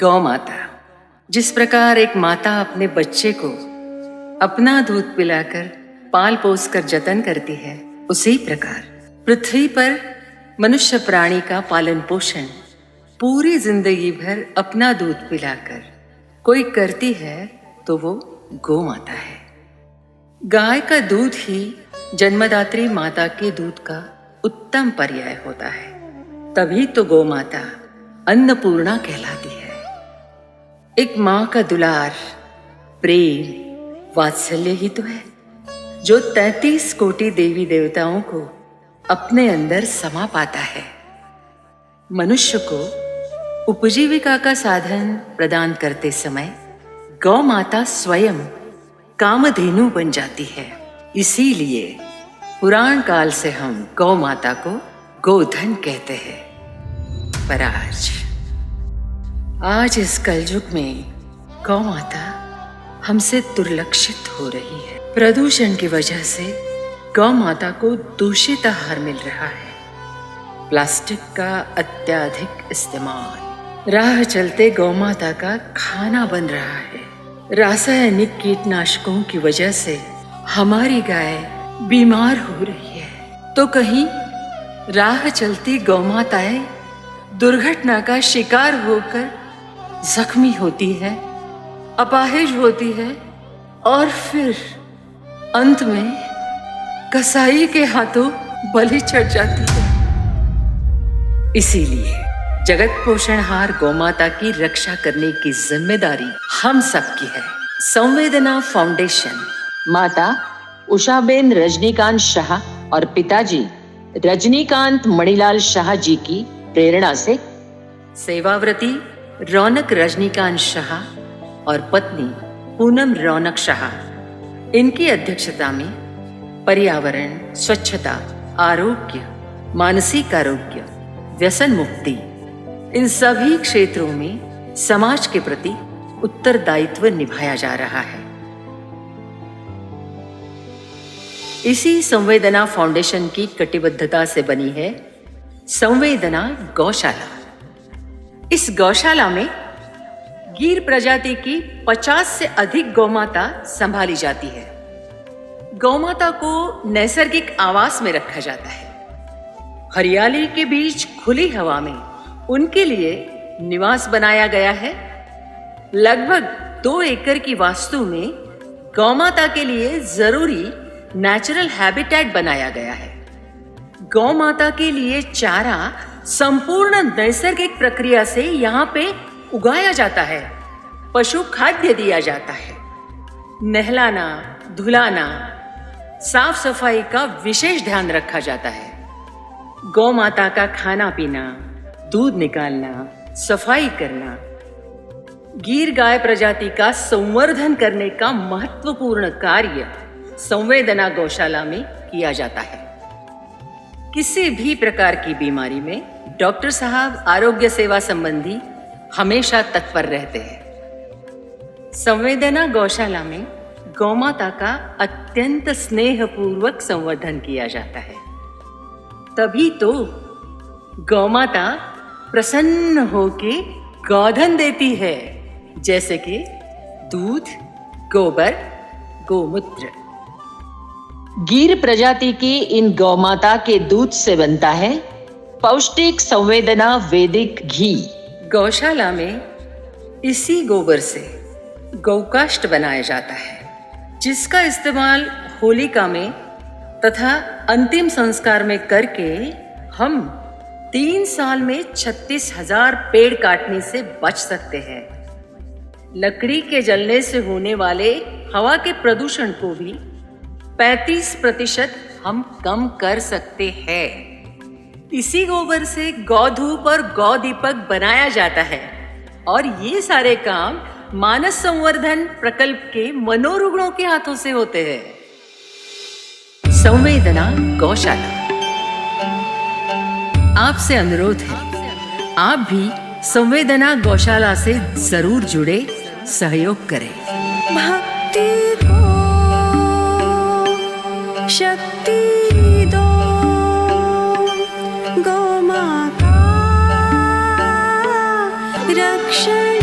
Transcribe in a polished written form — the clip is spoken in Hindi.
गौ माता। जिस प्रकार एक माता अपने बच्चे को अपना दूध पिलाकर पाल पोस कर जतन करती है, उसी प्रकार पृथ्वी पर मनुष्य प्राणी का पालन पोषण पूरी जिंदगी भर अपना दूध पिलाकर कोई करती है तो वो गौ माता है। गाय का दूध ही जन्मदात्री माता के दूध का उत्तम पर्याय होता है, तभी तो गौ माता अन्नपूर्णा कहलाती है। एक माँ का दुलार, प्रेम, वात्सल्य ही तो है जो 33 कोटि देवी देवताओं को अपने अंदर समा पाता है। मनुष्य को उपजीविका का साधन प्रदान करते समय गौ माता स्वयं कामधेनु बन जाती है। इसीलिए पुराण काल से हम गौ माता को गोधन कहते हैं। पर आज इस कलयुग में गौ माता हमसे दुर्लक्षित हो रही है। प्रदूषण की वजह से गौ माता को दूषित आहार मिल रहा है। प्लास्टिक का अत्यधिक इस्तेमाल राह चलते गौ माता का खाना बन रहा है। रासायनिक कीटनाशकों की वजह से हमारी गाय बीमार हो रही है, तो कहीं राह चलती गौ माताएं दुर्घटना का शिकार होकर जख्मी होती है, अपाहिज होती है और फिर अंत में कसाई के हाथों बलि चढ़ जाती है। इसीलिए जगत पोषणहार गौमाता की रक्षा करने की जिम्मेदारी हम सबकी है। संवेदना फाउंडेशन माता उषाबेन रजनीकांत शाह और पिताजी रजनीकांत मणिलाल शाह जी की प्रेरणा से सेवाव्रती रौनक रजनीकांत शाह और पत्नी पूनम रौनक शाह, इनकी अध्यक्षता में पर्यावरण, स्वच्छता, आरोग्य, मानसिक आरोग्य, व्यसन मुक्ति, इन सभी क्षेत्रों में समाज के प्रति उत्तरदायित्व निभाया जा रहा है। इसी संवेदना फाउंडेशन की कटिबद्धता से बनी है संवेदना गौशाला। इस गौशाला में गीर प्रजाति की 50 से अधिक गौमाता संभाली जाती है। गौमाता को नैसर्गिक आवास में रखा जाता है। हरियाली के बीच खुली हवा में उनके लिए निवास बनाया गया है। लगभग 2 एकड़ की वास्तु में गौमाता के लिए जरूरी नेचुरल हैबिटेट बनाया गया है। गौमाता के लिए चारा संपूर्ण नैसर्गिक प्रक्रिया से यहाँ पे उगाया जाता है। पशु खाद्य दिया जाता है। नहलाना, धुलाना, साफ सफाई का विशेष ध्यान रखा जाता है। गौ माता का खाना पीना, दूध निकालना, सफाई करना, गीर गाय प्रजाति का संवर्धन करने का महत्वपूर्ण कार्य संवेदना गौशाला में किया जाता है। किसी भी प्रकार की बीमारी में डॉक्टर साहब आरोग्य सेवा संबंधी हमेशा तत्पर रहते हैं। संवेदना गौशाला में गौमाता का अत्यंत स्नेहपूर्वक संवर्धन किया जाता है। तभी तो गौमाता प्रसन्न होके गोधन देती है, जैसे कि दूध, गोबर, गोमूत्र। गीर प्रजाति की इन गौमाता के दूध से बनता है पौष्टिक संवेदना वैदिक घी। गौशाला में इसी गोबर से गौकाष्ठ बनाया जाता है, जिसका इस्तेमाल होलिका में तथा अंतिम संस्कार में करके हम 3 साल में 36,000 पेड़ काटने से बच सकते हैं। लकड़ी के जलने से होने वाले हवा के प्रदूषण को भी 35% हम कम कर सकते हैं। इसी गोबर से गौधूप और गौदीपक बनाया जाता है और ये सारे काम मानस संवर्धन प्रकल्प के मनोरुग्णों के हाथों से होते हैं। संवेदना गौशाला। आपसे अनुरोध है, आप भी संवेदना गौशाला से जरूर जुड़े, सहयोग करें। भक्ति को शक्ति दो, गौ माता रक्षण